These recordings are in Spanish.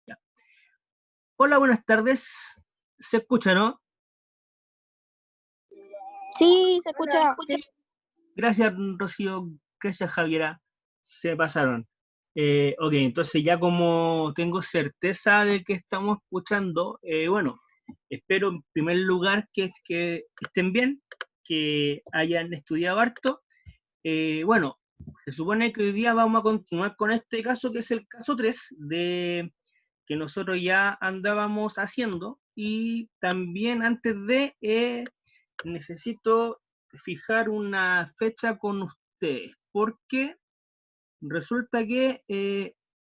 Ya. Hola, buenas tardes. ¿Se escucha, no? Sí, se escucha. Sí. Gracias, Rocío. Gracias, Javiera. Se pasaron. Ok, entonces ya como tengo certeza de que estamos escuchando, bueno, espero en primer lugar que estén bien, que hayan estudiado harto. Bueno, se supone que hoy día vamos a continuar con este caso, que es el caso 3 de que nosotros ya andábamos haciendo, y también antes de necesito fijar una fecha con ustedes, porque resulta que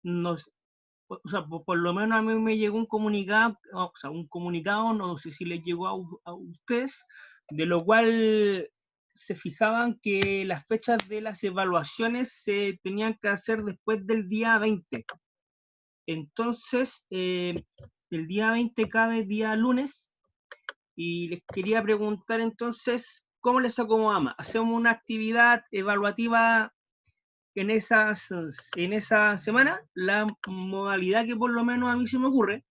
o sea, por lo menos a mí me llegó un comunicado, o sea, no sé si les llegó a ustedes, de lo cual se fijaban que las fechas de las evaluaciones se tenían que hacer después del día 20. Entonces, el día 20 cabe día lunes, y les quería preguntar entonces, ¿cómo les acomoda más? ¿Hacemos una actividad evaluativa en esa semana? La modalidad que por lo menos a mí se me ocurre,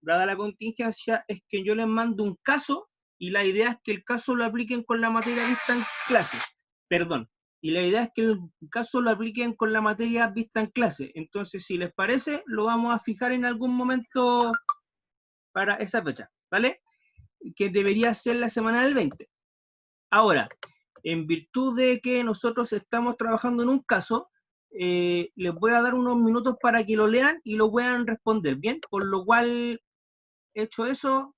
dada la contingencia, es que yo les mando un caso, y la idea es que el caso lo apliquen con la materia vista en clase. Perdón. Y la idea es que el caso lo apliquen con la materia vista en clase. Entonces, si les parece, lo vamos a fijar en algún momento para esa fecha, ¿vale? Que debería ser la semana del 20. Ahora, en virtud de que nosotros estamos trabajando en un caso, les voy a dar unos minutos para que lo lean y lo puedan responder, ¿bien? Por lo cual, hecho eso,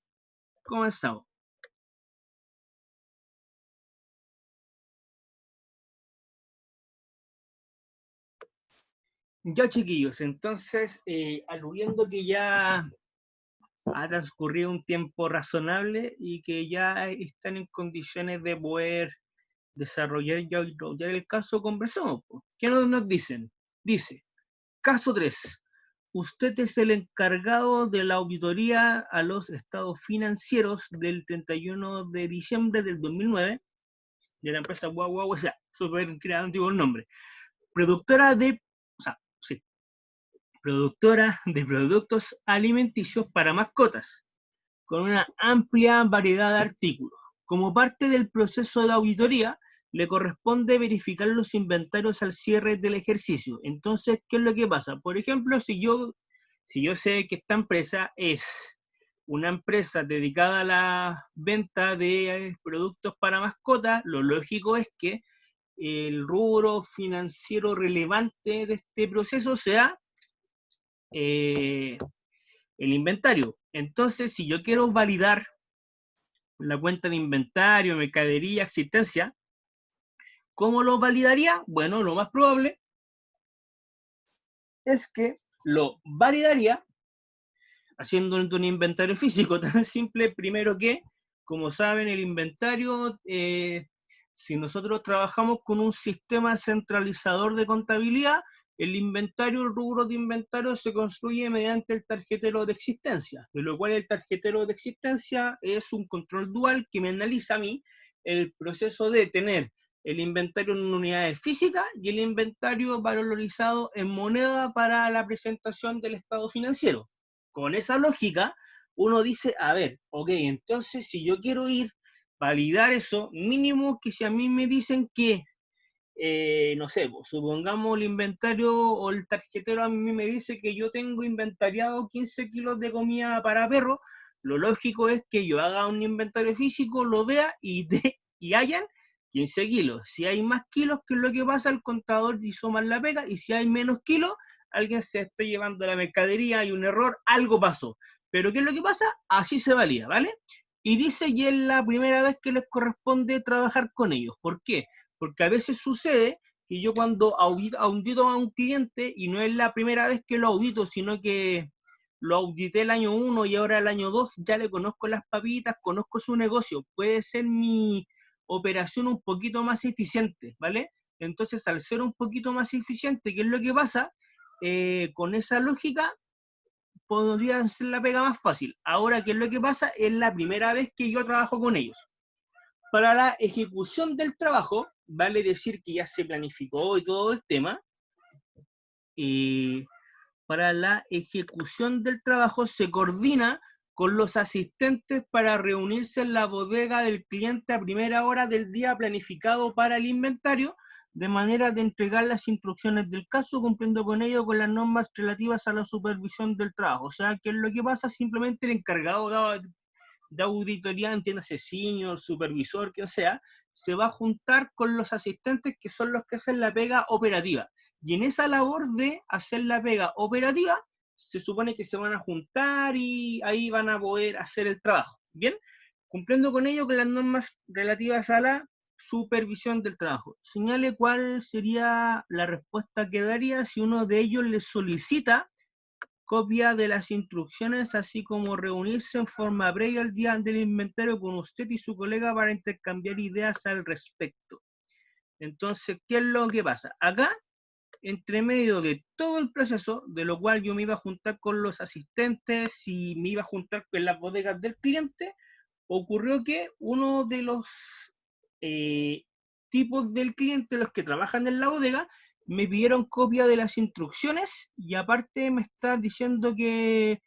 comenzamos. Ya, chiquillos, entonces, aludiendo que ya ha transcurrido un tiempo razonable y que ya están en condiciones de poder desarrollar el caso, conversamos. ¿Qué nos dicen? Dice, caso 3. Usted es el encargado de la auditoría a los estados financieros del 31 de diciembre del 2009 de la empresa Guau, o sea, súper creativo el nombre. Productora de, o sea, sí, productora de productos alimenticios para mascotas, con una amplia variedad de artículos. Como parte del proceso de auditoría, le corresponde verificar los inventarios al cierre del ejercicio. Entonces, ¿qué es lo que pasa? Por ejemplo, si yo sé que esta empresa es una empresa dedicada a la venta de productos para mascotas, lo lógico es que el rubro financiero relevante de este proceso sea el inventario. Entonces, si yo quiero validar la cuenta de inventario, mercadería, existencia, ¿cómo lo validaría? Bueno, lo más probable es que lo validaría haciendo un inventario físico tan simple. Primero que, como saben, el inventario, si nosotros trabajamos con un sistema centralizador de contabilidad, el inventario, el rubro de inventario se construye mediante el tarjetero de existencia, de lo cual el tarjetero de existencia es un control dual que me analiza a mí el proceso de tener el inventario en unidades físicas y el inventario valorizado en moneda para la presentación del estado financiero. Con esa lógica, uno dice, a ver, ok, entonces si yo quiero ir validar eso, mínimo que si a mí me dicen que, no sé, supongamos el inventario o el tarjetero a mí me dice que yo tengo inventariado 15 kilos de comida para perro, lo lógico es que yo haga un inventario físico, lo vea y hayan 15 kilos. Si hay más kilos, ¿qué es lo que pasa? El contador hizo mal la pega, y si hay menos kilos, alguien se está llevando la mercadería, hay un error, algo pasó. Pero ¿qué es lo que pasa? Así se valida, ¿vale? Y dice, y es la primera vez que les corresponde trabajar con ellos. ¿Por qué? Porque a veces sucede que yo cuando audito a un cliente, y no es la primera vez que lo audito, sino que lo audité el año 1 y ahora el año 2 ya le conozco las papitas, conozco su negocio, puede ser mi operación un poquito más eficiente, ¿vale? Entonces, al ser un poquito más eficiente, ¿qué es lo que pasa? Con esa lógica, podría ser la pega más fácil. Ahora, ¿qué es lo que pasa? Es la primera vez que yo trabajo con ellos. Para la ejecución del trabajo, vale decir que ya se planificó y todo el tema, para la ejecución del trabajo se coordina con los asistentes para reunirse en la bodega del cliente a primera hora del día planificado para el inventario, de manera de entregar las instrucciones del caso, cumpliendo con ello con las normas relativas a la supervisión del trabajo. O sea, ¿qué es lo que pasa? Simplemente el encargado de auditoría, entiéndase, senior, supervisor, quien sea, se va a juntar con los asistentes que son los que hacen la pega operativa. Y en esa labor de hacer la pega operativa, se supone que se van a juntar y ahí van a poder hacer el trabajo. ¿Bien? Cumpliendo con ello con las normas relativas a la supervisión del trabajo. Señale cuál sería la respuesta que daría si uno de ellos le solicita copia de las instrucciones, así como reunirse en forma previa al día del inventario con usted y su colega para intercambiar ideas al respecto. Entonces, ¿qué es lo que pasa? Acá, entre medio de todo el proceso, de lo cual yo me iba a juntar con los asistentes y me iba a juntar con las bodegas del cliente, ocurrió que uno de los tipos del cliente, los que trabajan en la bodega, me pidieron copia de las instrucciones y aparte me está diciendo que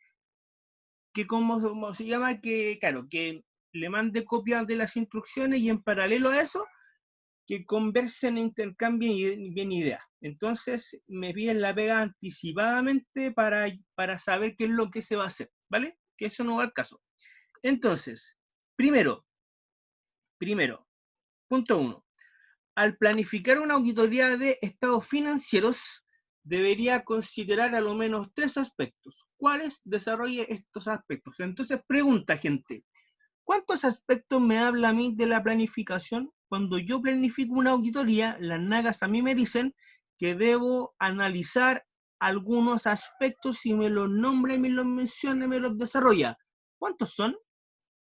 ¿cómo se llama? Que, claro, que le mande copia de las instrucciones y en paralelo a eso, que conversen e intercambien bien ideas. Entonces, me piden la pega anticipadamente para saber qué es lo que se va a hacer, ¿vale? Que eso no va al caso. Entonces, primero, punto 1. Al planificar una auditoría de estados financieros, debería considerar a lo menos 3 aspectos. ¿Cuáles? Desarrolle estos aspectos. Entonces, pregunta, gente, ¿cuántos aspectos me habla a mí de la planificación? Cuando yo planifico una auditoría, las nagas a mí me dicen que debo analizar algunos aspectos y me los nombra, me los menciona, me los desarrolla. ¿Cuántos son?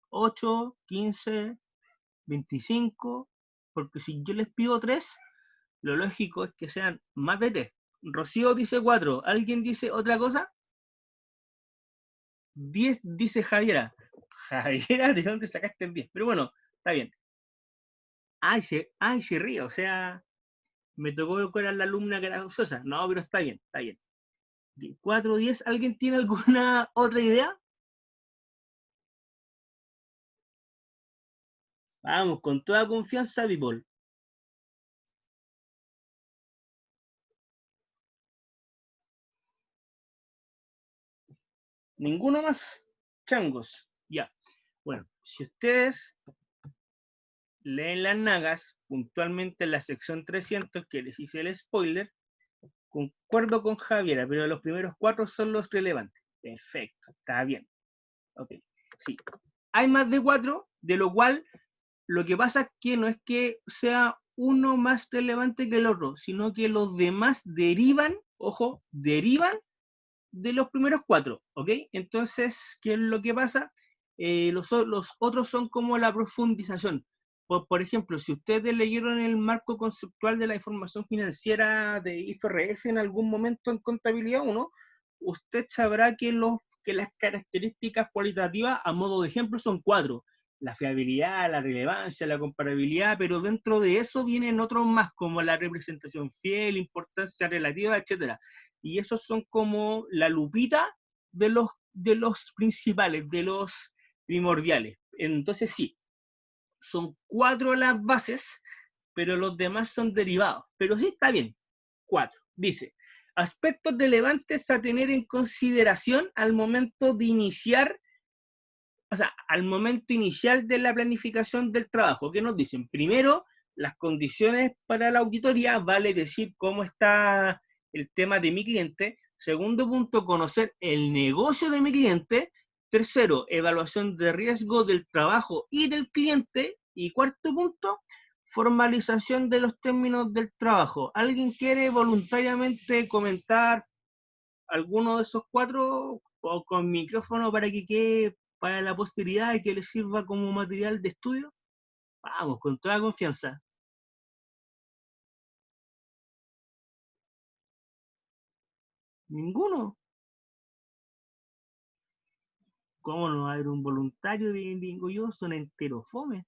8, 15, 25, porque si yo les pido 3, lo lógico es que sean más de 3. Rocío dice 4, ¿alguien dice otra cosa? 10 dice Javiera. Javiera, ¿de dónde sacaste el 10? Pero bueno, está bien. Ay, se ríe, o sea, me tocó con la alumna graciosa. No, pero está bien, está bien. 4, 10, ¿alguien tiene alguna otra idea? Vamos, con toda confianza, people. Ninguno más, changos. Ya. Bueno, si ustedes leen las nagas, puntualmente en la sección 300, que les hice el spoiler, concuerdo con Javiera, pero los primeros 4 son los relevantes. Perfecto, está bien. Ok, sí. Hay más de 4, de lo cual lo que pasa es que no es que sea uno más relevante que el otro, sino que los demás derivan, ojo, derivan de los primeros 4, ¿ok? Entonces, ¿qué es lo que pasa? Los otros son como la profundización. Por ejemplo, si ustedes leyeron el marco conceptual de la información financiera de IFRS en algún momento en contabilidad 1, usted sabrá que las características cualitativas, a modo de ejemplo, son 4. La fiabilidad, la relevancia, la comparabilidad, pero dentro de eso vienen otros más, como la representación fiel, importancia relativa, etcétera. Y esos son como la lupita de los principales, de los primordiales. Entonces sí, son 4 las bases, pero los demás son derivados. Pero sí, está bien, 4. Dice, aspectos relevantes a tener en consideración al momento de iniciar, o sea, al momento inicial de la planificación del trabajo. ¿Qué nos dicen? Primero, las condiciones para la auditoría, vale decir cómo está el tema de mi cliente. Segundo punto, conocer el negocio de mi cliente. Tercero, evaluación de riesgo del trabajo y del cliente. Y cuarto punto, formalización de los términos del trabajo. ¿Alguien quiere voluntariamente comentar alguno de esos 4 o con micrófono para que quede para la posteridad y que le sirva como material de estudio? Vamos, con toda confianza. ¿Ninguno? ¿Cómo no va a haber un voluntario? Digo yo, son enteros fome.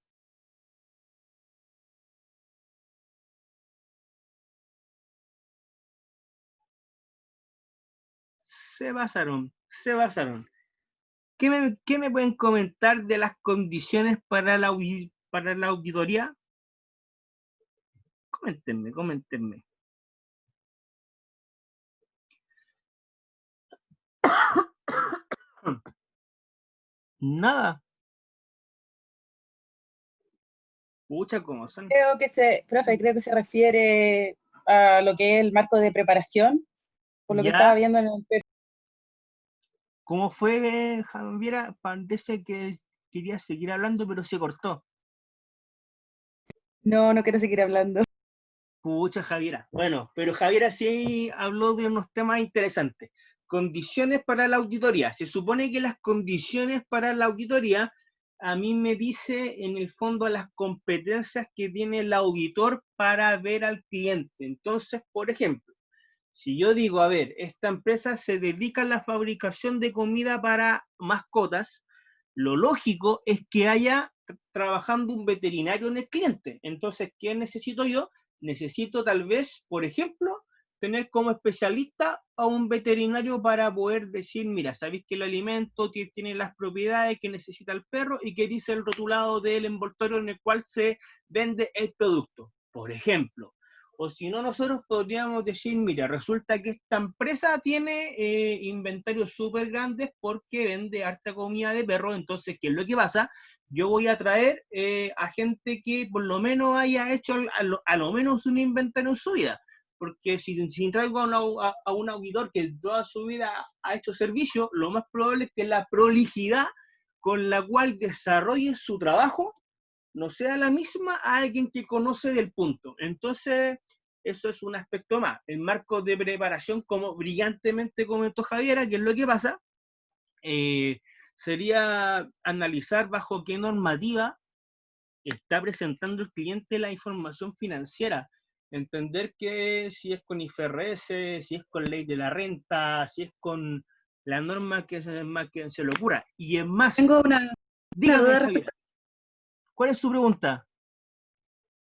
Se basaron, se basaron. ¿Qué me pueden comentar de las condiciones para para la auditoría? Coméntenme, coméntenme. Nada. Pucha, ¿cómo son? Profe, creo que se refiere a lo que es el marco de preparación, por lo que estaba ¿Ya? viendo en el... ¿Cómo fue, Javiera? Parece que quería seguir hablando, pero se cortó. No, no quiero seguir hablando. Pucha, Javiera. Bueno, pero Javiera sí habló de unos temas interesantes. Condiciones para la auditoría. Se supone que las condiciones para la auditoría a mí me dice en el fondo las competencias que tiene el auditor para ver al cliente. Entonces, por ejemplo, si yo digo, a ver, esta empresa se dedica a la fabricación de comida para mascotas, lo lógico es que haya trabajando un veterinario en el cliente. Entonces, ¿qué necesito yo? Necesito tal vez, por ejemplo, tener como especialista a un veterinario para poder decir, mira, sabéis que el alimento tiene las propiedades que necesita el perro y que dice el rotulado del envoltorio en el cual se vende el producto, por ejemplo. O si no, nosotros podríamos decir, mira, resulta que esta empresa tiene inventarios súper grandes porque vende harta comida de perro, entonces, ¿qué es lo que pasa? Yo voy a traer a gente que por lo menos haya hecho a lo menos un inventario en su vida, porque si traigo a un auditor que toda su vida ha hecho servicio, lo más probable es que la prolijidad con la cual desarrolle su trabajo no sea la misma a alguien que conoce del punto. Entonces, eso es un aspecto más. El marco de preparación, como brillantemente comentó Javiera, que es lo que pasa, sería analizar bajo qué normativa está presentando el cliente la información financiera. Entender que si es con IFRS, si es con ley de la renta, si es con la norma que es más que se le ocurra. Y es más, Tengo una dígame, duda Javier, respecto. ¿cuál es su pregunta?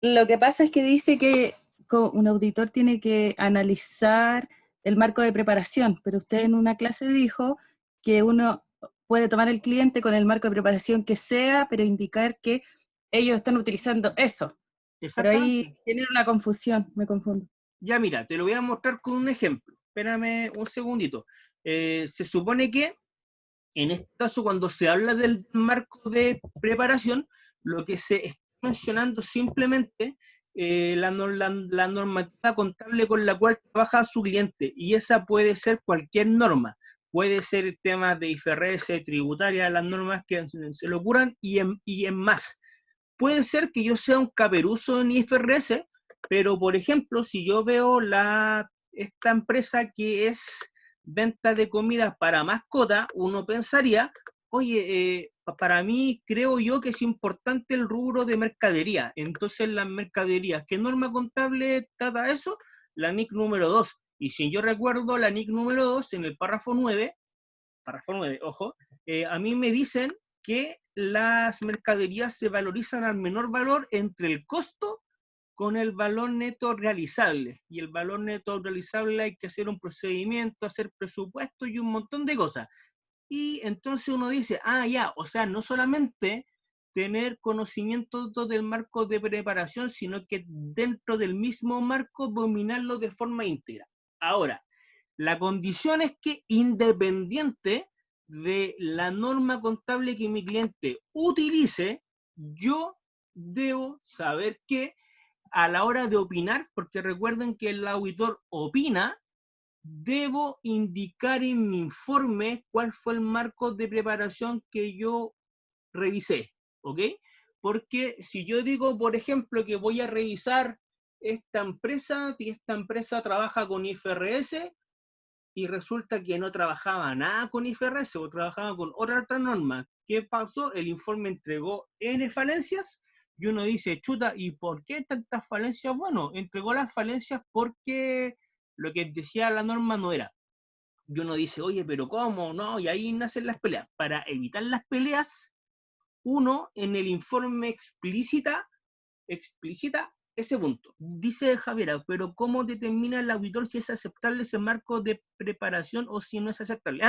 Lo que pasa es que dice que un auditor tiene que analizar el marco de preparación, pero usted ¿Sí? en una clase dijo que uno puede tomar el cliente con el marco de preparación que sea, pero indicar que ellos están utilizando eso. Pero ahí Exactamente. tiene una confusión, me confundo. Ya mira, te lo voy a mostrar con un ejemplo. Espérame un segundito. Se supone que en este caso, cuando se habla del marco de preparación, lo que se está mencionando simplemente la normativa contable con la cual trabaja su cliente, y esa puede ser cualquier norma. Puede ser temas de IFRS, tributaria, las normas que se le ocurran y en más. Puede ser que yo sea un caperuso en IFRS, pero por ejemplo, si yo veo esta empresa que es venta de comidas para mascota, uno pensaría, oye, para mí creo yo que es importante el rubro de mercadería. Entonces, las mercaderías, ¿qué norma contable trata eso? La NIC número 2. Y si yo recuerdo la NIC número 2 en el párrafo 9, ojo, a mí me dicen que las mercaderías se valorizan al menor valor entre el costo con el valor neto realizable. Y el valor neto realizable hay que hacer un procedimiento, hacer presupuesto y un montón de cosas. Y entonces uno dice, ah, ya, o sea, no solamente tener conocimiento del marco de preparación, sino que dentro del mismo marco dominarlo de forma íntegra. Ahora, la condición es que independiente de la norma contable que mi cliente utilice, yo debo saber que a la hora de opinar, porque recuerden que el auditor opina, debo indicar en mi informe cuál fue el marco de preparación que yo revisé, ¿ok? Porque si yo digo, por ejemplo, que voy a revisar esta empresa y esta empresa trabaja con IFRS, y resulta que no trabajaba nada con IFRS o trabajaba con otra norma. ¿Qué pasó? El informe entregó N falencias y uno dice, chuta, ¿y por qué tantas falencias? Bueno, entregó las falencias porque lo que decía la norma no era. Y uno dice, oye, pero ¿cómo? No, y ahí nacen las peleas. Para evitar las peleas, uno en el informe explícita ese punto. Dice Javiera, pero ¿cómo determina el auditor si es aceptable ese marco de preparación o si no es aceptable?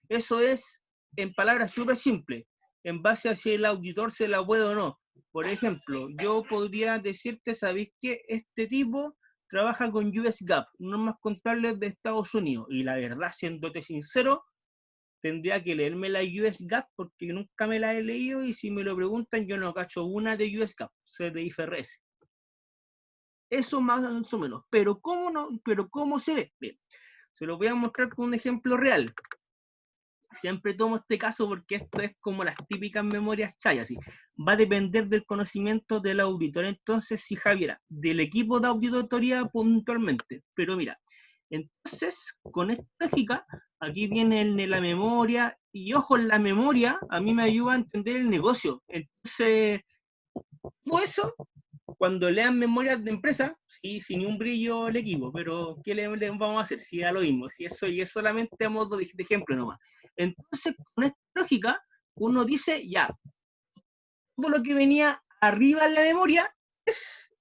Eso es, en palabras súper simples, en base a si el auditor se la puede o no. Por ejemplo, yo podría decirte, ¿sabéis que este tipo trabaja con US GAAP, normas contables de Estados Unidos? Y la verdad, siéndote sincero, tendría que leerme la US GAAP porque nunca me la he leído y si me lo preguntan yo no cacho una de US GAAP, sé de IFRS. Eso más o menos. Pero ¿cómo se ve? Bien, se lo voy a mostrar con un ejemplo real. Siempre tomo este caso porque esto es como las típicas memorias chayas. ¿Sí? Va a depender del conocimiento del auditor. Entonces, sí, Javiera, del equipo de auditoría puntualmente. Pero mira, entonces, con esta lógica, aquí viene la memoria. Y ojo, en la memoria a mí me ayuda a entender el negocio. Entonces, todo eso, cuando lean memorias de empresa, sí, sin un brillo el equipo, pero ¿qué le vamos a hacer? Si ya lo mismo, si eso y es solamente a modo de ejemplo nomás. Entonces, con esta lógica, uno dice, ya, todo lo que venía arriba en la memoria es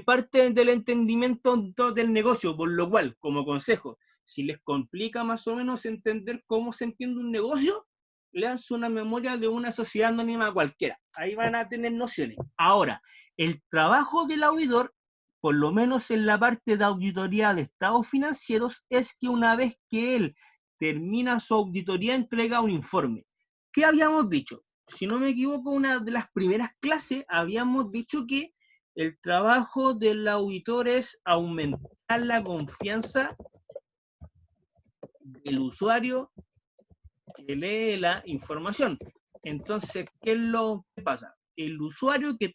parte del entendimiento del negocio, por lo cual, como consejo, si les complica más o menos entender cómo se entiende un negocio, leanse una memoria de una sociedad anónima cualquiera. Ahí van a tener nociones. Ahora, el trabajo del auditor, por lo menos en la parte de auditoría de estados financieros, es que una vez que él termina su auditoría, entrega un informe. ¿Qué habíamos dicho? Si no me equivoco, una de las primeras clases habíamos dicho que el trabajo del auditor es aumentar la confianza del usuario que lee la información. Entonces, ¿qué es lo que pasa? El usuario que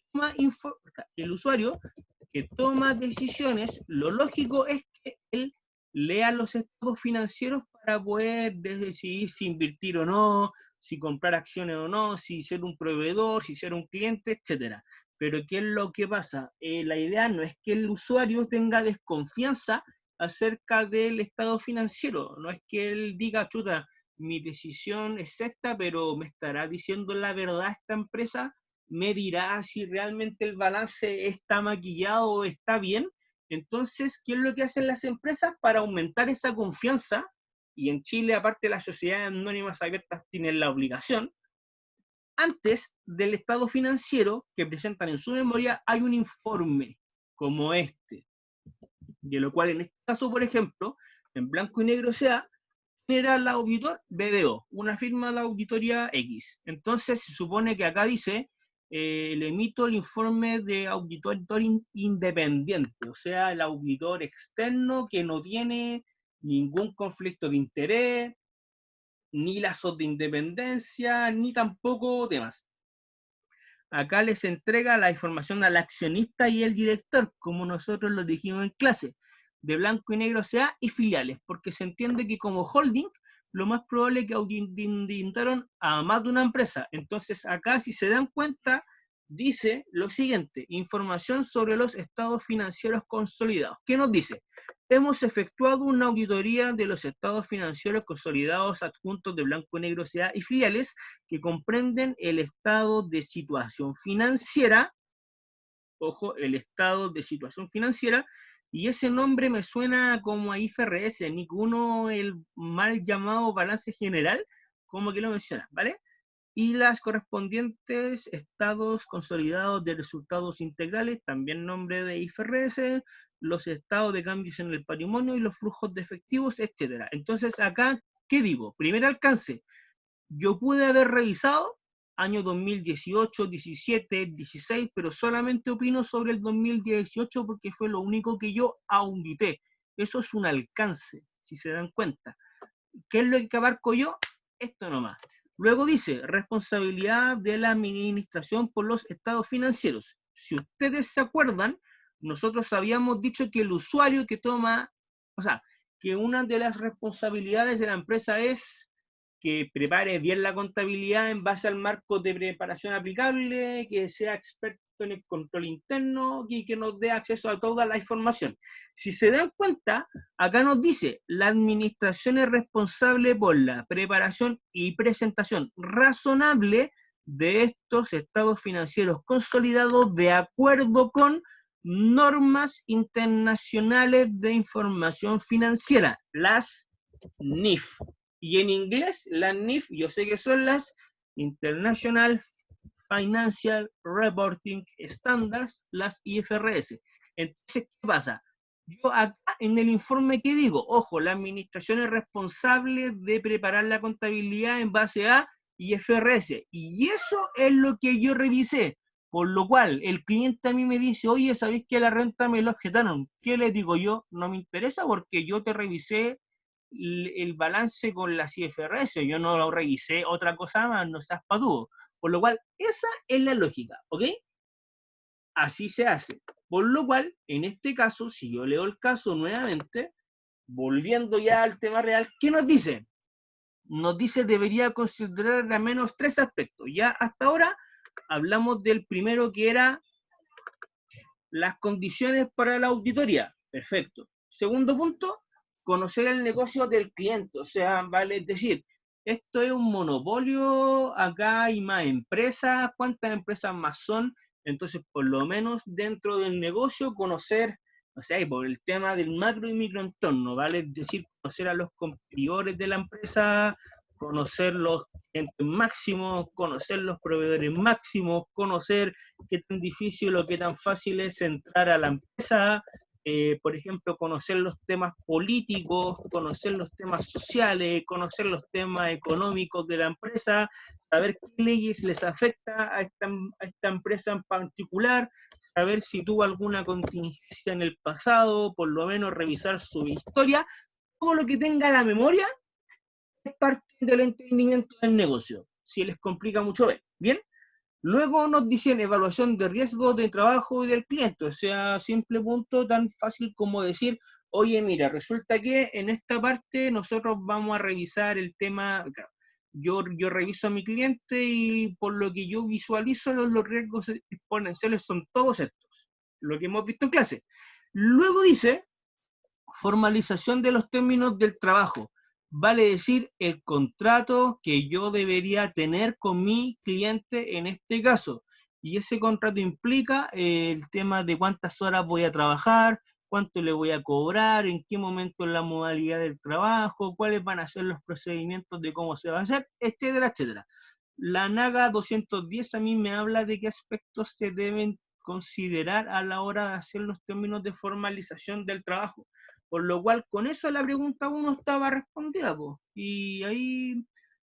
toma decisiones, lo lógico es que él lea los estados financieros para poder decidir si invertir o no, si comprar acciones o no, si ser un proveedor, si ser un cliente, etcétera. Pero ¿qué es lo que pasa? La idea no es que el usuario tenga desconfianza acerca del estado financiero, no es que él diga, chuta, mi decisión es esta, pero me estará diciendo la verdad esta empresa, me dirá si realmente el balance está maquillado o está bien. Entonces, ¿qué es lo que hacen las empresas para aumentar esa confianza? Y en Chile, aparte de las sociedades anónimas abiertas, tienen la obligación. Antes del estado financiero que presentan en su memoria, hay un informe como este, de lo cual en este caso, por ejemplo, en blanco y negro sea, era el auditor BDO, una firma de auditoría X. Entonces se supone que acá dice, le emito el informe de auditor independiente, o sea, el auditor externo que no tiene ningún conflicto de interés, ni lazos de independencia, ni tampoco temas. Acá les entrega la información al accionista y el director, como nosotros lo dijimos en clase, de blanco y negro sea y filiales, porque se entiende que como holding, lo más probable es que auditaron a más de una empresa. Entonces acá, si se dan cuenta, dice lo siguiente, información sobre los estados financieros consolidados. ¿Qué nos dice? Hemos efectuado una auditoría de los estados financieros consolidados adjuntos de blanco y negro sea y filiales que comprenden el estado de situación financiera, ojo, el estado de situación financiera, y ese nombre me suena como a IFRS, ninguno el mal llamado balance general, como que lo menciona, ¿vale? Y las correspondientes estados consolidados de resultados integrales, también nombre de IFRS, los estados de cambios en el patrimonio y los flujos de efectivos, etc. Entonces acá, ¿qué digo? Primer alcance, yo pude haber revisado año 2018, 17, 16, pero solamente opino sobre el 2018 porque fue lo único que yo audité. Eso es un alcance, si se dan cuenta. ¿Qué es lo que abarco yo? Esto nomás. Luego dice, responsabilidad de la administración por los estados financieros. Si ustedes se acuerdan, nosotros habíamos dicho que el usuario que toma O sea, que una de las responsabilidades de la empresa es que prepare bien la contabilidad en base al marco de preparación aplicable, que sea experto en el control interno y que nos dé acceso a toda la información. Si se dan cuenta, acá nos dice, la administración es responsable por la preparación y presentación razonable de estos estados financieros consolidados de acuerdo con normas internacionales de información financiera, las NIF. Y en inglés, las NIF, yo sé que son las International Financial Reporting Standards, las IFRS. Entonces, ¿qué pasa? Yo acá en el informe, ¿qué digo? Ojo, la administración es responsable de preparar la contabilidad en base a IFRS. Y eso es lo que yo revisé. Por lo cual, el cliente a mí me dice, oye, ¿sabéis que la renta me lo objetaron? ¿Qué le digo yo? No me interesa porque yo te revisé el balance con las IFRS, yo no lo revisé otra cosa más, no seas patudo. Por lo cual, esa es la lógica, ¿ok? Así se hace. Por lo cual, en este caso, si yo leo el caso nuevamente, volviendo ya al tema real, ¿qué nos dice? Nos dice debería considerar al menos 3 aspectos. Ya hasta ahora hablamos del primero, que era las condiciones para la auditoría. Perfecto. Segundo punto, conocer el negocio del cliente. O sea, vale, es decir, esto es un monopolio, acá hay más empresas, ¿cuántas empresas más son? Entonces, por lo menos dentro del negocio, conocer, o sea, por el tema del macro y microentorno, ¿vale? Es decir, conocer a los competidores de la empresa, conocer los clientes máximos, conocer los proveedores máximos, conocer qué tan difícil o qué tan fácil es entrar a la empresa, por ejemplo, conocer los temas políticos, conocer los temas sociales, conocer los temas económicos de la empresa, saber qué leyes les afecta a esta empresa en particular, saber si tuvo alguna contingencia en el pasado, por lo menos revisar su historia, todo lo que tenga la memoria es parte del entendimiento del negocio. Si les complica mucho, ¿bien? Luego nos dicen evaluación de riesgo de trabajo y del cliente, o sea, simple punto tan fácil como decir, oye, mira, resulta que en esta parte nosotros vamos a revisar el tema, yo reviso a mi cliente y por lo que yo visualizo los riesgos exponenciales son todos estos, lo que hemos visto en clase. Luego dice, formalización de los términos del trabajo. Vale decir, el contrato que yo debería tener con mi cliente en este caso. Y ese contrato implica el tema de cuántas horas voy a trabajar, cuánto le voy a cobrar, en qué momento es la modalidad del trabajo, cuáles van a ser los procedimientos de cómo se va a hacer, etcétera, etcétera. La NAGA 210 a mí me habla de qué aspectos se deben considerar a la hora de hacer los términos de formalización del trabajo. Por lo cual, con eso la pregunta 1 estaba respondida, po. Y ahí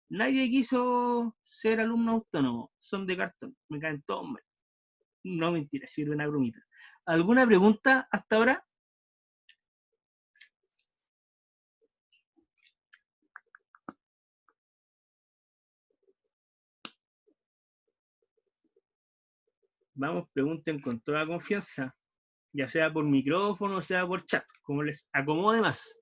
nadie quiso ser alumno autónomo. Son de cartón. Me caen todos mal. No, mentira, sirve una bromita. ¿Alguna pregunta hasta ahora? Vamos, pregunten con toda confianza. Ya sea por micrófono, o sea por chat, como les acomode más.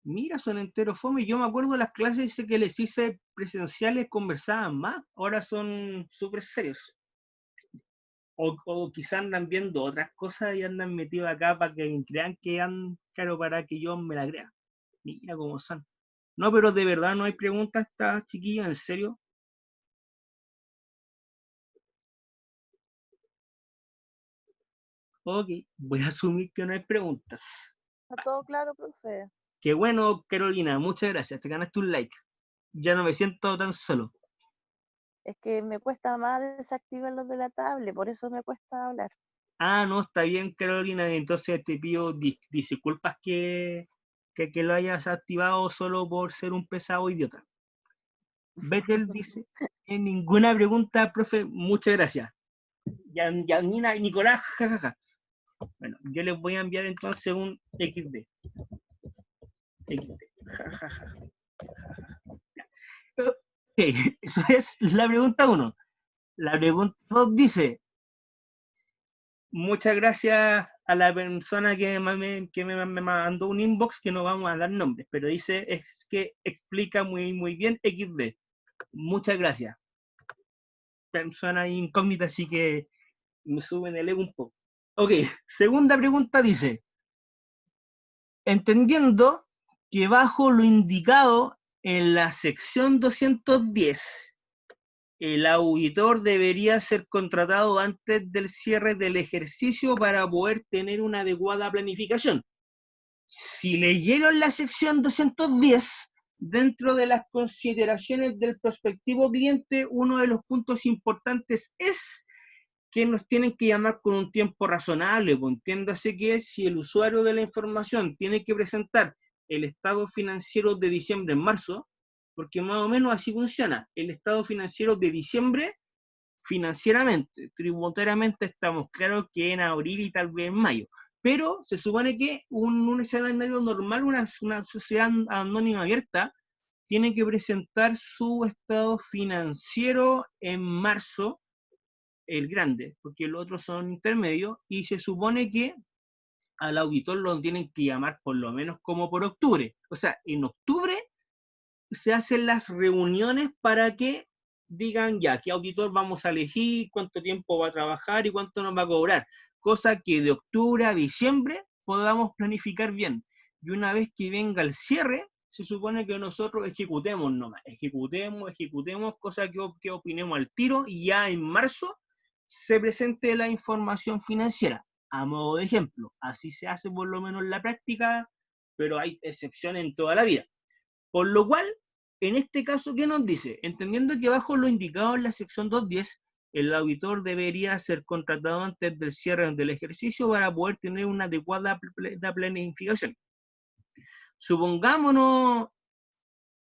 Mira, son enteros fome. Yo me acuerdo de las clases que les hice presenciales, conversaban más. Ahora son súper serios. O quizás andan viendo otras cosas y andan metidos acá para que crean que han, claro, para que yo me la crea. Mira cómo son. No, pero de verdad no hay preguntas, estas chiquillas, en serio. Ok, voy a asumir que no hay preguntas. Está todo claro, profe. Qué bueno, Carolina, muchas gracias. Te ganaste un like. Ya no me siento tan solo. Es que me cuesta más desactivar los de la tablet, por eso me cuesta hablar. Ah, no, está bien, Carolina. Entonces te pido disculpas que lo hayas activado solo por ser un pesado idiota. Vettel dice, en ninguna pregunta, profe, muchas gracias. Yanina y Nicolás, jajaja. Bueno, yo les voy a enviar entonces un XD. Jajaja. Ok, entonces la pregunta 1. La pregunta 2 dice, muchas gracias a la persona que me mandó un inbox, que no vamos a dar nombres, pero dice es que explica muy bien XD. Muchas gracias. Persona incógnita, así que me suben el ego un poco. Ok, segunda pregunta dice, entendiendo que bajo lo indicado en la sección 210, el auditor debería ser contratado antes del cierre del ejercicio para poder tener una adecuada planificación. Si leyeron la sección 210, dentro de las consideraciones del prospectivo cliente, uno de los puntos importantes es que nos tienen que llamar con un tiempo razonable. Pues entiéndase que si el usuario de la información tiene que presentar el estado financiero de diciembre en marzo, porque más o menos así funciona, el estado financiero de diciembre financieramente, tributariamente estamos claros que en abril y tal vez en mayo, pero se supone que un escenario normal, una sociedad anónima abierta, tiene que presentar su estado financiero en marzo, el grande, porque los otros son intermedios, y se supone que al auditor lo tienen que llamar por lo menos como por octubre. O sea, en octubre se hacen las reuniones para que digan ya qué auditor vamos a elegir, cuánto tiempo va a trabajar y cuánto nos va a cobrar. Cosa que de octubre a diciembre podamos planificar bien. Y una vez que venga el cierre, se supone que nosotros ejecutemos nomás. Ejecutemos, cosa que opinemos al tiro, y ya en marzo se presente la información financiera. A modo de ejemplo, así se hace por lo menos en la práctica, pero hay excepciones en toda la vida. Por lo cual, en este caso, ¿qué nos dice? Entendiendo que bajo lo indicado en la sección 210, el auditor debería ser contratado antes del cierre del ejercicio para poder tener una adecuada planificación. Supongámonos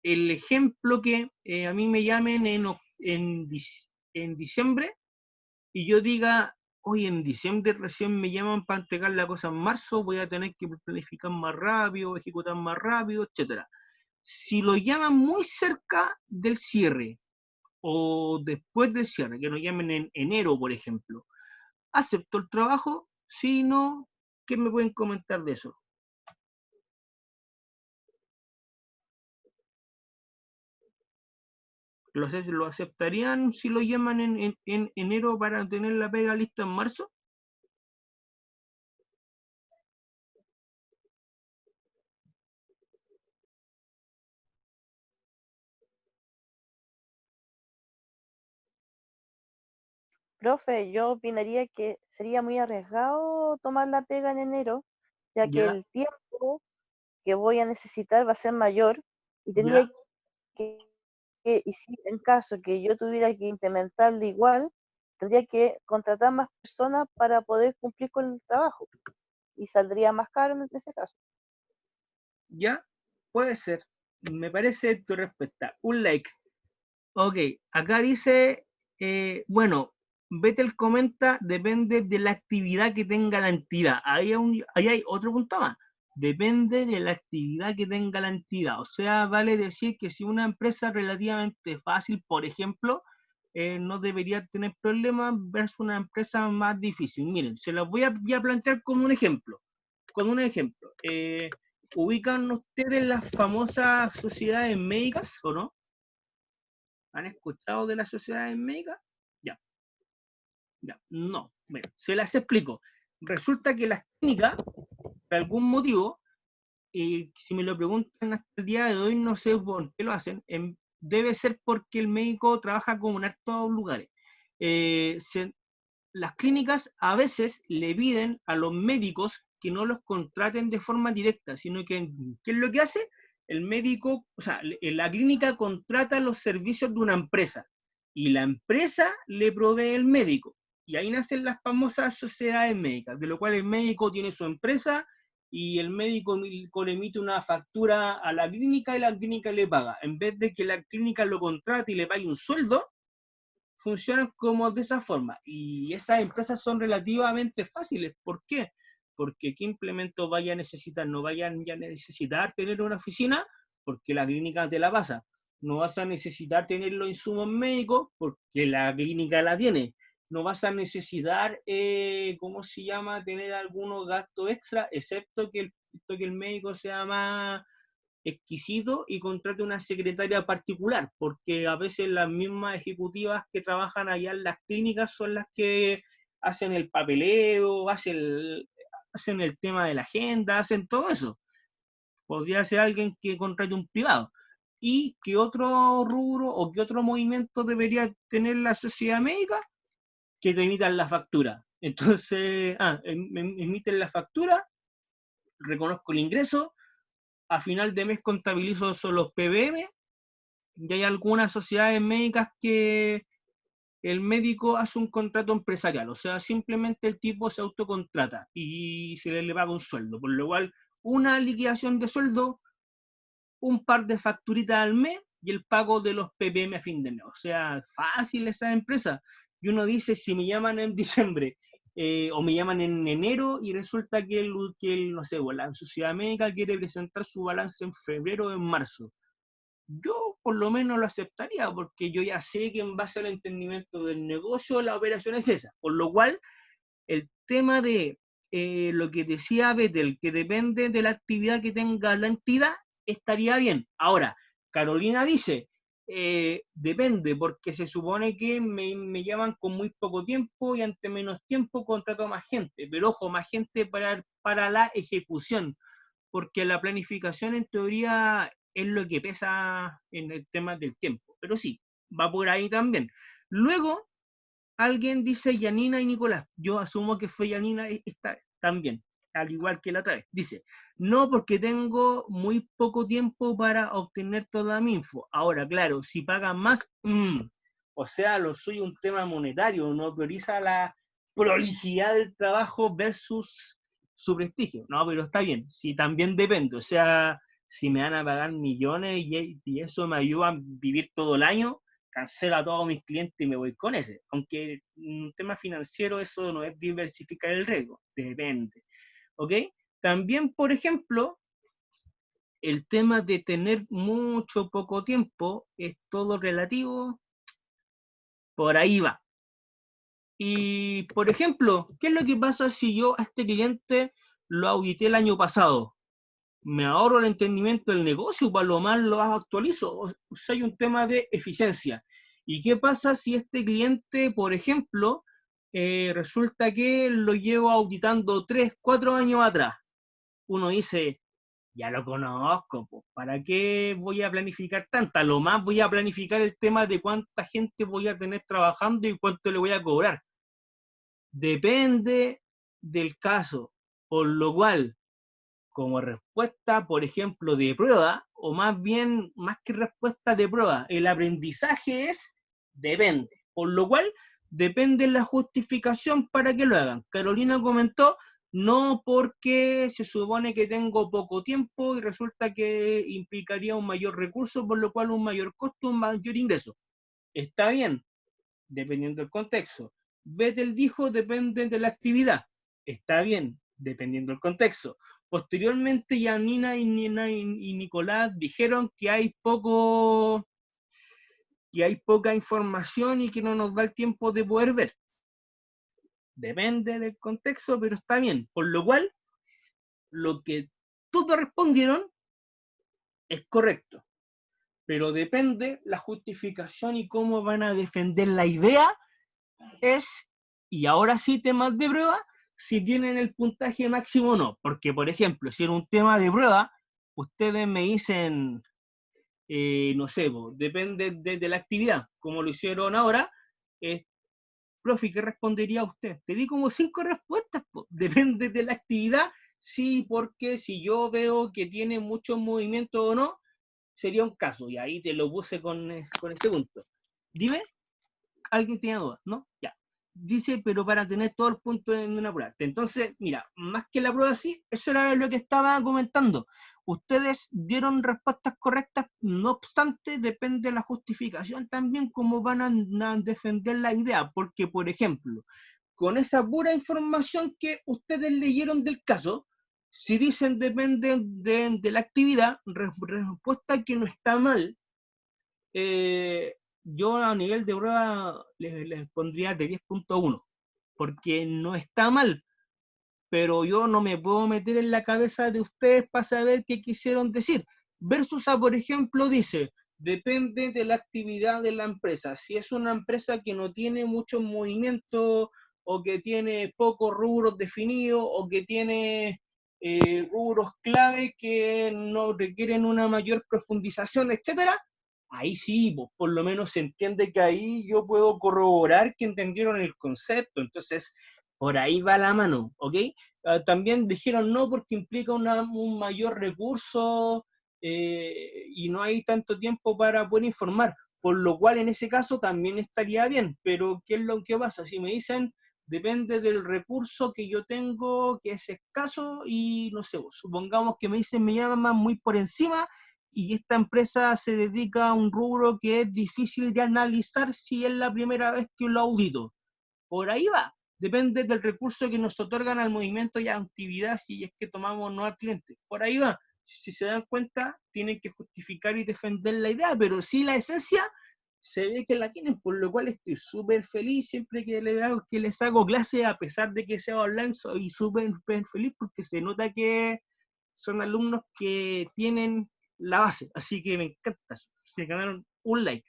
el ejemplo que a mí me llamen en diciembre y yo diga, oye, en diciembre recién me llaman para entregar la cosa en marzo, voy a tener que planificar más rápido, ejecutar más rápido, etcétera. Si lo llaman muy cerca del cierre o después del cierre, que nos llamen en enero, por ejemplo, ¿acepto el trabajo? Sí, no. ¿Qué me pueden comentar de eso? ¿Lo aceptarían si lo llaman en enero para tener la pega lista en marzo? Profe, yo opinaría que sería muy arriesgado tomar la pega en enero, ya que Ya, el tiempo que voy a necesitar va a ser mayor y ya, tendría y si en caso que yo tuviera que implementarlo igual, tendría que contratar más personas para poder cumplir con el trabajo y saldría más caro en ese caso. ya, puede ser. Me parece tu respuesta. Un like. Ok, acá dice, bueno, Vettel comenta, depende de la actividad que tenga la entidad. Ahí hay otro punto más. Depende de la actividad que tenga la entidad. O sea, vale decir que si una empresa relativamente fácil, por ejemplo, no debería tener problemas versus una empresa más difícil. Miren, se las voy a plantear como un ejemplo. Con un ejemplo. ¿Ubican ustedes las famosas sociedades médicas o no? ¿Han escuchado de las sociedades médicas? Ya, ya, no. Bueno, se las explico. Resulta que las clínicas, por algún motivo, si me lo preguntan hasta el día de hoy, no sé por qué lo hacen, debe ser porque el médico trabaja como en hartos lugares. Las clínicas a veces le piden a los médicos que no los contraten de forma directa, sino que, ¿qué es lo que hace? El médico, o sea, la clínica contrata los servicios de una empresa y la empresa le provee el médico. Y ahí nacen las famosas sociedades médicas, de lo cual el médico tiene su empresa y el médico le emite una factura a la clínica y la clínica le paga. En vez de que la clínica lo contrate y le pague un sueldo, funcionan como de esa forma. Y esas empresas son relativamente fáciles. ¿Por qué? Porque ¿qué implemento vaya a necesitar? No vayan ya a necesitar tener una oficina, porque la clínica te la pasa. No vas a necesitar tener los insumos médicos, porque la clínica la tiene. no vas a necesitar, ¿cómo se llama?, tener algunos gastos extra, excepto que el médico sea más exquisito y contrate una secretaria particular, porque a veces las mismas ejecutivas que trabajan allá en las clínicas son las que hacen el papeleo, hacen el tema de la agenda, hacen todo eso. Podría ser alguien que contrate un privado. ¿Y qué otro rubro o qué otro movimiento debería tener la sociedad médica? Que te emitan la factura. Entonces, emiten la factura, reconozco el ingreso, a final de mes contabilizo solo los PBM, y hay algunas sociedades médicas que el médico hace un contrato empresarial, o sea, simplemente el tipo se autocontrata y se le paga un sueldo, por lo cual una liquidación de sueldo, un par de facturitas al mes y el pago de los PPM a fin de mes. O sea, fácil esa empresa. Y uno dice, si me llaman en diciembre o me llaman en enero y resulta que, no sé, la sociedad médica quiere presentar su balance en febrero o en marzo, yo por lo menos lo aceptaría, porque yo ya sé que en base al entendimiento del negocio la operación es esa. Por lo cual, el tema de lo que decía Vettel, que depende de la actividad que tenga la entidad, estaría bien. Ahora, Carolina dice, depende, porque se supone que me llaman con muy poco tiempo y ante menos tiempo contrato a más gente, pero ojo, más gente para la ejecución, porque la planificación en teoría es lo que pesa en el tema del tiempo, pero sí, va por ahí también. Luego, alguien dice Yanina y Nicolás, yo asumo que fue Yanina esta vez también, al igual que la otra vez. Dice, no, porque tengo muy poco tiempo para obtener toda mi info. Ahora, claro, si pagan más, o sea, lo suyo un tema monetario, no prioriza la prolijidad del trabajo versus su prestigio. No, pero está bien, si también depende, o sea, si me van a pagar millones y eso me ayuda a vivir todo el año, cancelo a todos mis clientes y me voy con ese. Aunque en un tema financiero eso no es diversificar el riesgo, depende. ¿Ok? También, por ejemplo, el tema de tener mucho o poco tiempo es todo relativo, por ahí va. Y, por ejemplo, ¿qué es lo que pasa si yo a este cliente lo audité el año pasado? Me ahorro el entendimiento del negocio, para lo más lo actualizo. O sea, hay un tema de eficiencia. ¿Y qué pasa si este cliente, por ejemplo, resulta que lo llevo auditando 3, 4 años atrás? Uno dice, ya lo conozco, pues, ¿para qué voy a planificar tanta? Lo más voy a planificar el tema de cuánta gente voy a tener trabajando y cuánto le voy a cobrar. Depende del caso, por lo cual, como respuesta, por ejemplo, de prueba, o más bien, más que respuesta de prueba, el aprendizaje es depende. Por lo cual, depende la justificación para que lo hagan. Carolina comentó, no porque se supone que tengo poco tiempo y resulta que implicaría un mayor recurso, por lo cual un mayor costo, un mayor ingreso. Está bien, dependiendo del contexto. Vettel dijo, depende de la actividad. Está bien, dependiendo del contexto. Posteriormente, Yanina y Nicolás dijeron que hay poca información y que no nos da el tiempo de poder ver. Depende del contexto, pero está bien. Por lo cual, lo que todos respondieron es correcto. Pero depende la justificación y cómo van a defender la idea es, y ahora sí, temas de prueba, si tienen el puntaje máximo o no. Porque, por ejemplo, si era un tema de prueba, ustedes me dicen, no sé, depende de la actividad, como lo hicieron ahora, profe, ¿qué respondería usted? Te di como 5 respuestas, depende de la actividad, sí, porque si yo veo que tiene muchos movimientos o no, sería un caso, y ahí te lo puse con ese punto. Dime, ¿alguien tiene dudas? ¿No? Ya. Dice, pero para tener todo el punto en una prueba. Entonces, mira, más que la prueba sí, eso era lo que estaba comentando. Ustedes dieron respuestas correctas, no obstante, depende de la justificación también cómo van a defender la idea. Porque, por ejemplo, con esa pura información que ustedes leyeron del caso, si dicen depende de la actividad, respuesta que no está mal, yo a nivel de prueba les pondría de 10.1, porque no está mal, pero yo no me puedo meter en la cabeza de ustedes para saber qué quisieron decir. Versus por ejemplo, dice, depende de la actividad de la empresa. Si es una empresa que no tiene mucho movimiento, o que tiene pocos rubros definidos, o que tiene rubros clave que no requieren una mayor profundización, etcétera, ahí sí, pues, por lo menos se entiende que ahí yo puedo corroborar que entendieron el concepto. Entonces, por ahí va la mano, ¿ok? También dijeron no porque implica un mayor recurso y no hay tanto tiempo para poder informar, por lo cual en ese caso también estaría bien, pero ¿qué es lo que pasa? Si me dicen, depende del recurso que yo tengo, que es escaso, y no sé, supongamos que me dicen, me llaman muy por encima, y esta empresa se dedica a un rubro que es difícil de analizar si es la primera vez que lo audito. Por ahí va. Depende del recurso que nos otorgan al movimiento y a la actividad, si es que tomamos no al cliente. Por ahí va. Si se dan cuenta, tienen que justificar y defender la idea, pero sí la esencia se ve que la tienen, por lo cual estoy súper feliz siempre que les hago clase, a pesar de que sea online, soy súper feliz porque se nota que son alumnos que tienen la base, así que me encanta. Se ganaron un like.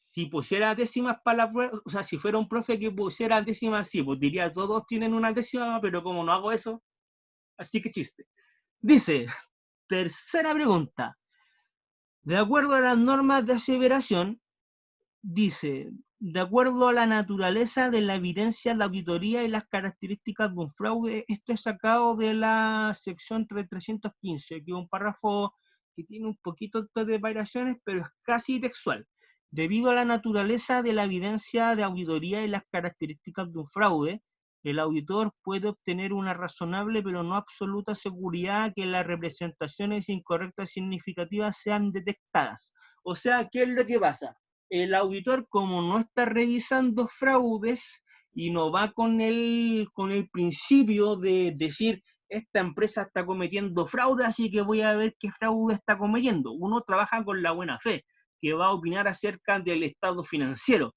Si pusiera décimas para la prueba, o sea, si fuera un profe que pusiera décimas, sí, pues diría todos tienen una décima, pero como no hago eso, así que chiste. Dice, tercera pregunta. De acuerdo a las normas de aseveración, dice, de acuerdo a la naturaleza de la evidencia, la auditoría y las características de un fraude, esto es sacado de la sección 315, que es un párrafo que tiene un poquito de variaciones, pero es casi textual. Debido a la naturaleza de la evidencia de auditoría y las características de un fraude, el auditor puede obtener una razonable pero no absoluta seguridad que las representaciones incorrectas significativas sean detectadas. O sea, ¿qué es lo que pasa? El auditor, como no está revisando fraudes y no va con el principio de decir, esta empresa está cometiendo fraude, así que voy a ver qué fraude está cometiendo. Uno trabaja con la buena fe, que va a opinar acerca del estado financiero,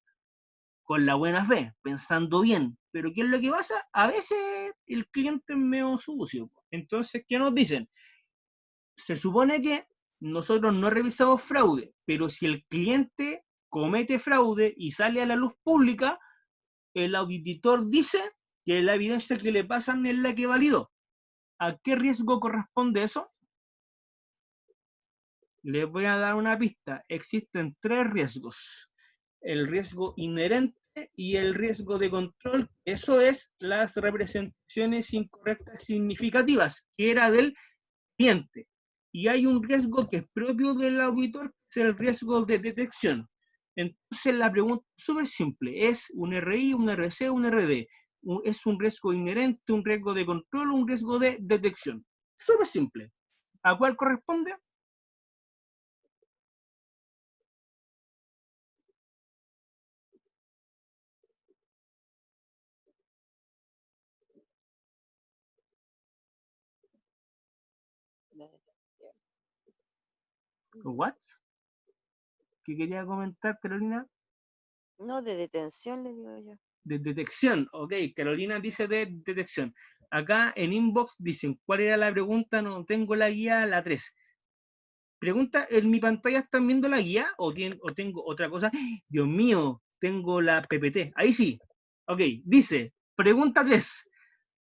con la buena fe, pensando bien. Pero ¿qué es lo que pasa? A veces el cliente es medio sucio. Entonces, ¿qué nos dicen? Se supone que nosotros no revisamos fraude, pero si el cliente comete fraude y sale a la luz pública, el auditor dice que la evidencia que le pasan es la que validó. ¿A qué riesgo corresponde eso? Les voy a dar una pista. Existen tres riesgos. El riesgo inherente y el riesgo de control. Eso es las representaciones incorrectas significativas, que era del cliente. Y hay un riesgo que es propio del auditor, que es el riesgo de detección. Entonces la pregunta es súper simple. ¿Es un RI, un RC, un RD? ¿Es un riesgo inherente, un riesgo de control o un riesgo de detección? Súper simple. ¿A cuál corresponde? ¿What? ¿Qué quería comentar, Carolina? No, de detención, le digo yo. De detección, ok. Carolina dice de detección. Acá en inbox dicen, ¿cuál era la pregunta? No tengo la guía, la 3. Pregunta, ¿en mi pantalla están viendo la guía o tengo otra cosa? Dios mío, tengo la PPT. Ahí sí. Ok, dice, pregunta 3.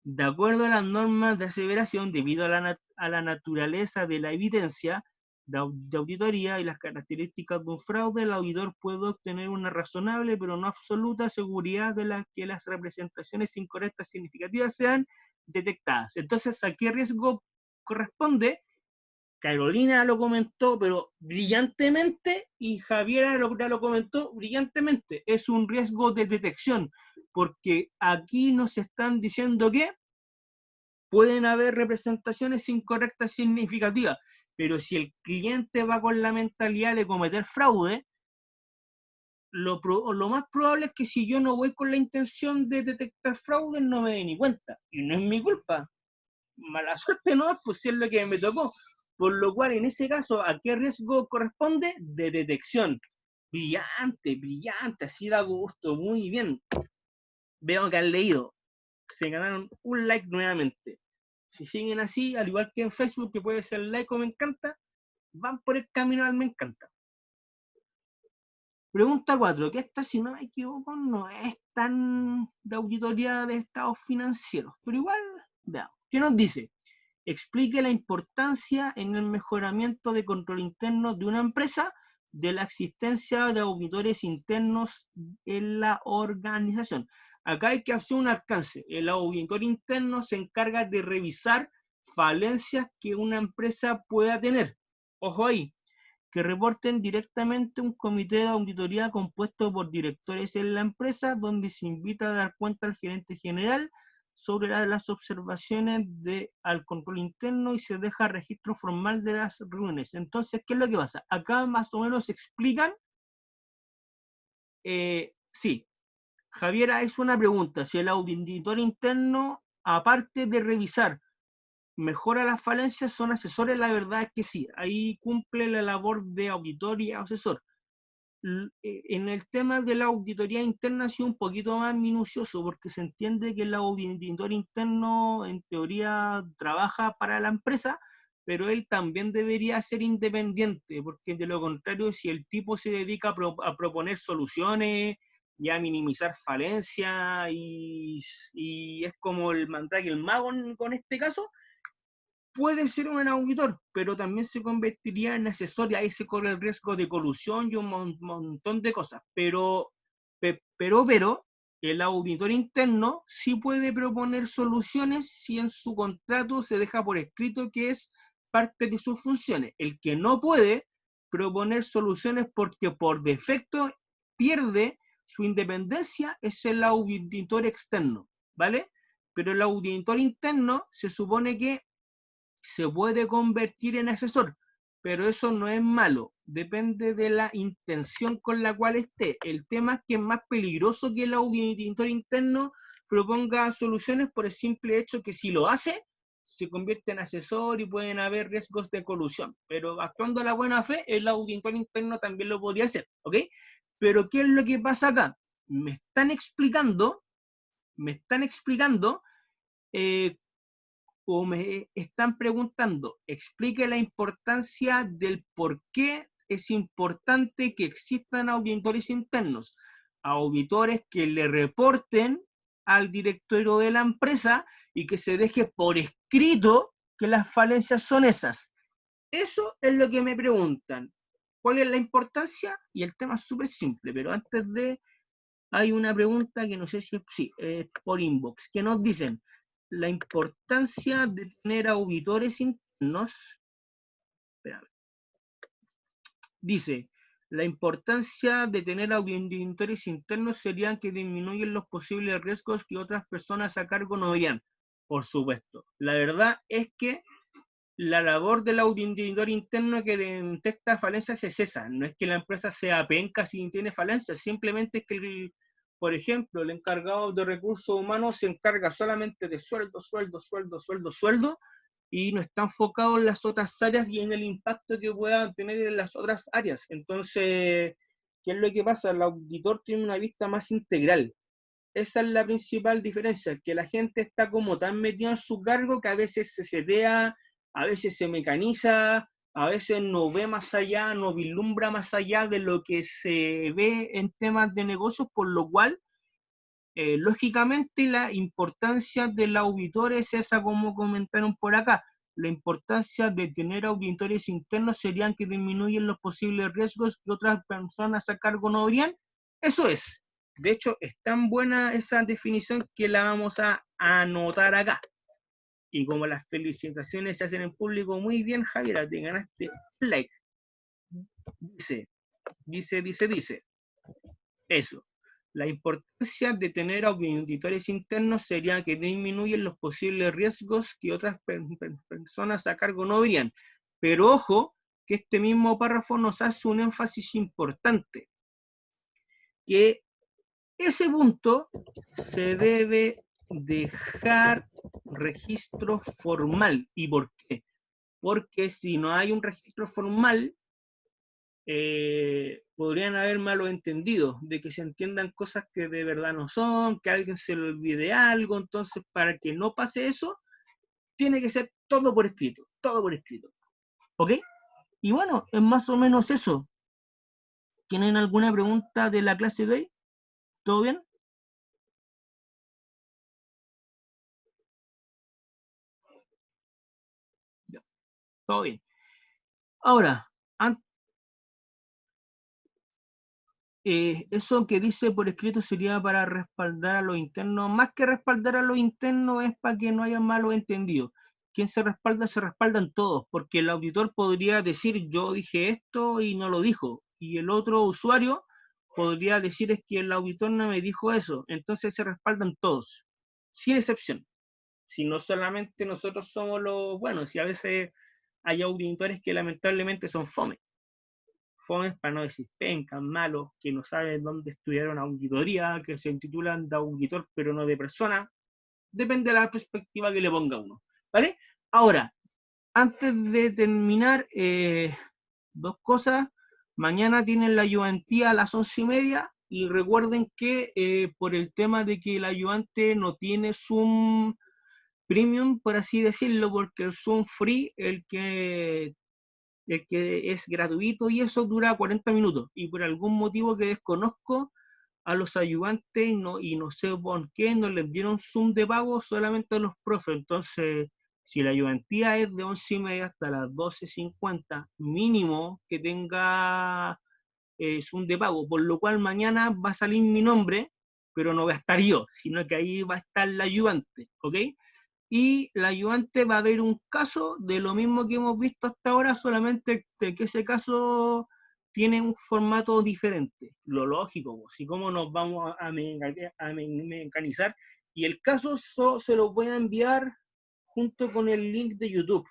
De acuerdo a las normas de aseveración, debido a la naturaleza de la evidencia de auditoría y las características de un fraude, el auditor puede obtener una razonable pero no absoluta seguridad de que las representaciones incorrectas significativas sean detectadas. Entonces, ¿a qué riesgo corresponde? Carolina lo comentó, pero brillantemente, y Javiera lo comentó brillantemente. Es un riesgo de detección, porque aquí nos están diciendo que pueden haber representaciones incorrectas significativas, pero si el cliente va con la mentalidad de cometer fraude, lo más probable es que si yo no voy con la intención de detectar fraude, no me dé ni cuenta. Y no es mi culpa. Mala suerte, ¿no? Pues si es lo que me tocó. Por lo cual, en ese caso, ¿a qué riesgo corresponde? De detección. Brillante, brillante, así da gusto, muy bien. Veo que han leído. Se ganaron un like nuevamente. Si siguen así, al igual que en Facebook, que puede ser like o me encanta, van por el camino al me encanta. Pregunta 4, que esta, si no me equivoco, no es tan de auditoría de estados financieros, pero igual, veamos. ¿Qué nos dice? Explique la importancia en el mejoramiento de control interno de una empresa de la existencia de auditores internos en la organización. Acá hay que hacer un alcance. El auditor interno se encarga de revisar falencias que una empresa pueda tener. Ojo ahí, que reporten directamente a un comité de auditoría compuesto por directores en la empresa, donde se invita a dar cuenta al gerente general sobre las observaciones al control interno y se deja registro formal de las reuniones. Entonces, ¿qué es lo que pasa? Acá más o menos explican, sí, Javiera, es una pregunta, si el auditor interno, aparte de revisar, mejora las falencias, son asesores, la verdad es que sí, ahí cumple la labor de auditor y asesor. En el tema de la auditoría interna ha sido un poquito más minucioso, porque se entiende que el auditor interno en teoría trabaja para la empresa, pero él también debería ser independiente, porque de lo contrario, si el tipo se dedica a proponer soluciones y a minimizar falencias, y es como el mandrake, el mago con este caso, puede ser un auditor, pero también se convertiría en asesor y ahí se corre el riesgo de colusión y un montón de cosas. Pero, el auditor interno sí puede proponer soluciones si en su contrato se deja por escrito que es parte de sus funciones. El que no puede proponer soluciones porque por defecto pierde su independencia es el auditor externo, ¿vale? Pero el auditor interno se supone que se puede convertir en asesor, pero eso no es malo, depende de la intención con la cual esté. El tema es que es más peligroso que el auditor interno proponga soluciones por el simple hecho que si lo hace, se convierte en asesor y pueden haber riesgos de colusión, pero actuando a la buena fe, el auditor interno también lo podría hacer, ¿ok? Pero ¿qué es lo que pasa acá? Me están explicando o me están preguntando, explique la importancia del por qué es importante que existan auditores internos, auditores que le reporten al directorio de la empresa y que se deje por escrito que las falencias son esas. Eso es lo que me preguntan. ¿Cuál es la importancia? Y el tema es súper simple, pero antes de, hay una pregunta que no sé si es por inbox, que nos dicen, la importancia de tener auditores internos, dice, la importancia de tener auditores internos sería que disminuyen los posibles riesgos que otras personas a cargo no verían. Por supuesto. La verdad es que la labor del auditor interno que detecta falencias es esa. No es que la empresa sea penca si tiene falencias, simplemente es que por ejemplo, el encargado de recursos humanos se encarga solamente de sueldo, y no está enfocado en las otras áreas y en el impacto que puedan tener en las otras áreas. Entonces, ¿qué es lo que pasa? El auditor tiene una vista más integral. Esa es la principal diferencia, que la gente está como tan metida en su cargo que a veces se setea, a veces se mecaniza, a veces no ve más allá, no vislumbra más allá de lo que se ve en temas de negocios, por lo cual, lógicamente, la importancia del auditor es esa, como comentaron por acá. La importancia de tener auditores internos serían que disminuyen los posibles riesgos que otras personas a cargo no habrían. Eso es. De hecho, es tan buena esa definición que la vamos a anotar acá. Y como las felicitaciones se hacen en público, muy bien, Javiera, te ganaste un like. Dice. Eso. La importancia de tener auditores internos sería que disminuyen los posibles riesgos que otras personas a cargo no verían. Pero ojo, que este mismo párrafo nos hace un énfasis importante, que ese punto se debe dejar registro formal. ¿Y por qué? porque si no hay un registro formal, podrían haber malos entendidos, de que se entiendan cosas que de verdad no son, que a alguien se le olvide algo. Entonces, para que no pase eso, tiene que ser todo por escrito, ¿ok? Y bueno, es más o menos eso. ¿Tienen alguna pregunta de la clase de hoy? ¿Todo bien? Ya, todo bien. Ahora, eso que dice por escrito sería para respaldar a los internos. Más que respaldar a los internos, es para que no haya malos entendidos. ¿Quién se respalda? Se respaldan todos, porque el auditor podría decir yo dije esto y no lo dijo, y el otro usuario podría decir es que el auditor no me dijo eso. Entonces se respaldan todos, sin excepción. Si no solamente nosotros somos los buenos, si a veces hay auditores que lamentablemente son fome, para no decir pencas, malos, que no saben dónde estudiaron auditoría, que se titulan de auditor pero no de persona. Depende de la perspectiva que le ponga uno, ¿vale? Ahora, antes de terminar, dos cosas. Mañana tienen la ayudantía a las 11:30, y recuerden que por el tema de que el ayudante no tiene Zoom Premium, por así decirlo, porque el Zoom Free, el que es gratuito, y eso dura 40 minutos, y por algún motivo que desconozco, a los ayudantes y no sé por qué no les dieron Zoom de pago, solamente a los profes. Entonces, si la ayudantía es de 11:30 hasta las 12:50, mínimo que tenga Zoom de pago, por lo cual mañana va a salir mi nombre, pero no va a estar yo, sino que ahí va a estar la ayudante, ¿ok? Y la ayudante va a ver un caso de lo mismo que hemos visto hasta ahora, solamente que ese caso tiene un formato diferente. Lo lógico, si cómo nos vamos a mecanizar. Y el caso se los voy a enviar junto con el link de YouTube.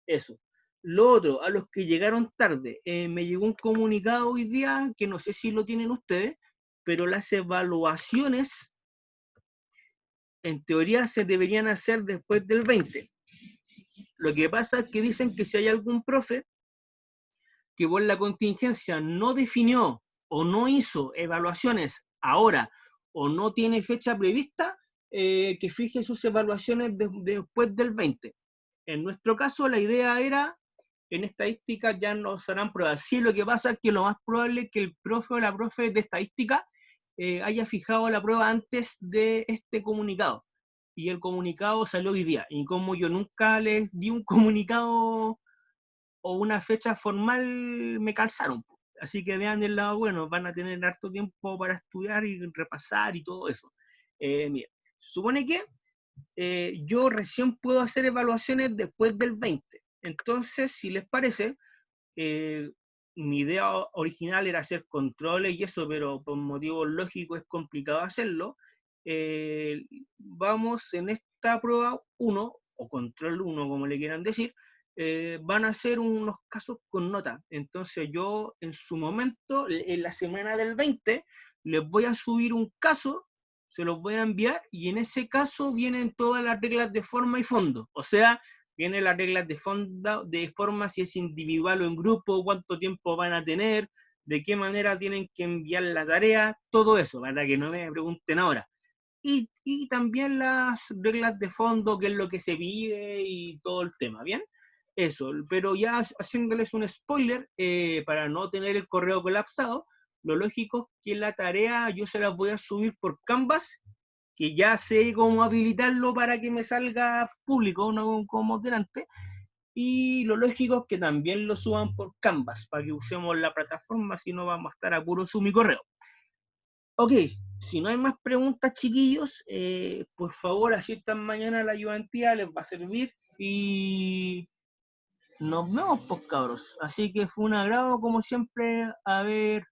Eso. Lo otro, a los que llegaron tarde, me llegó un comunicado hoy día, que no sé si lo tienen ustedes, pero las evaluaciones en teoría se deberían hacer después del 20. Lo que pasa es que dicen que si hay algún profe que por la contingencia no definió o no hizo evaluaciones ahora, o no tiene fecha prevista, que fije sus evaluaciones después del 20. En nuestro caso, la idea era, en estadística ya nos harán pruebas. Sí, lo que pasa es que lo más probable es que el profe o la profe de estadística haya fijado la prueba antes de este comunicado. Y el comunicado salió hoy día. Y como yo nunca les di un comunicado o una fecha formal, me calzaron. Así que vean el lado bueno, van a tener harto tiempo para estudiar y repasar y todo eso. Mira, se supone que yo recién puedo hacer evaluaciones después del 20. Entonces, si les parece, mi idea original era hacer controles y eso, pero por motivos lógicos es complicado hacerlo. Vamos en esta prueba 1, o control 1, como le quieran decir, van a ser unos casos con nota. Entonces yo en su momento, en la semana del 20, les voy a subir un caso, se los voy a enviar, y en ese caso vienen todas las reglas de forma y fondo. O sea, vienen las reglas de forma, si es individual o en grupo, cuánto tiempo van a tener, de qué manera tienen que enviar la tarea, todo eso, para que no me pregunten ahora. Y también las reglas de fondo, qué es lo que se pide y todo el tema, ¿bien? Eso, pero ya haciéndoles un spoiler, para no tener el correo colapsado, lo lógico es que la tarea yo se las voy a subir por Canvas, que ya sé cómo habilitarlo para que me salga público, no como delante, y lo lógico es que también lo suban por Canvas, para que usemos la plataforma, si no vamos a estar a puro mi correo. Ok, si no hay más preguntas, chiquillos, por favor asistan mañana a la ayudantía, les va a servir, y nos vemos, pues, cabros. Así que fue un agrado, como siempre, haber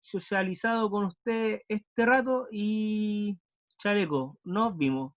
socializado con ustedes este rato, y chaleco, nos vimos.